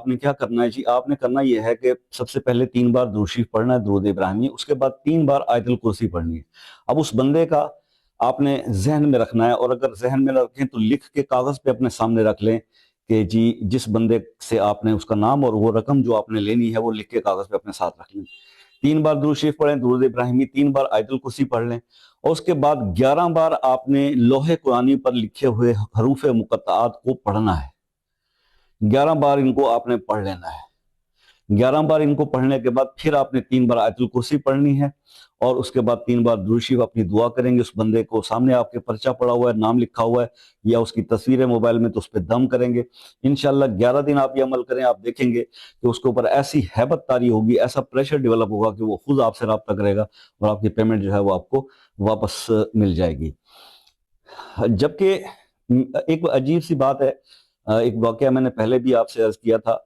آپ نے کیا کرنا ہے جی، آپ نے کرنا یہ ہے کہ سب سے پہلے 3 بار درود شریف پڑھنا ہے، درود ابراہیمی، اس کے بعد 3 بار آیت الکرسی پڑھنی ہے۔ اب اس بندے کا آپ نے ذہن میں رکھنا ہے، اور اگر ذہن میں نہ رکھیں تو لکھ کے کاغذ پہ اپنے سامنے رکھ لیں کہ جی جس بندے سے آپ نے اس کا نام اور وہ رقم جو آپ نے لینی ہے وہ لکھ کے کاغذ پہ اپنے ساتھ رکھ لیں۔ 3 بار درود شریف پڑھیں، درود ابراہیمی 3 بار آیت الکرسی پڑھ لیں، اور اس کے بعد 11 بار آپ نے لوح قرآنی پر لکھے ہوئے حروف مقطعات کو پڑھنا ہے۔ 11 بار ان کو آپ نے پڑھ لینا ہے۔ 11 بار ان کو پڑھنے کے بعد پھر آپ نے 3 بار آیت الکرسی پڑھنی ہے، اور اس کے بعد 3 بار درود شریف اپنی دعا کریں گے۔ اس بندے کو سامنے آپ کے پرچہ پڑا ہوا ہے، نام لکھا ہوا ہے، یا اس کی تصویر ہے موبائل میں، تو اس پہ دم کریں گے۔ انشاءاللہ 11 دن آپ یہ عمل کریں، آپ دیکھیں گے کہ اس کے اوپر ایسی ہیبت طاری ہوگی، ایسا پریشر ڈیولپ ہوگا کہ وہ خود آپ سے رابطہ کرے گا، اور آپ کی پیمنٹ جو ہے وہ آپ کو واپس مل جائے گی۔ جبکہ ایک عجیب سی بات ہے، ایک واقعہ میں نے پہلے بھی آپ سے عرض کیا تھا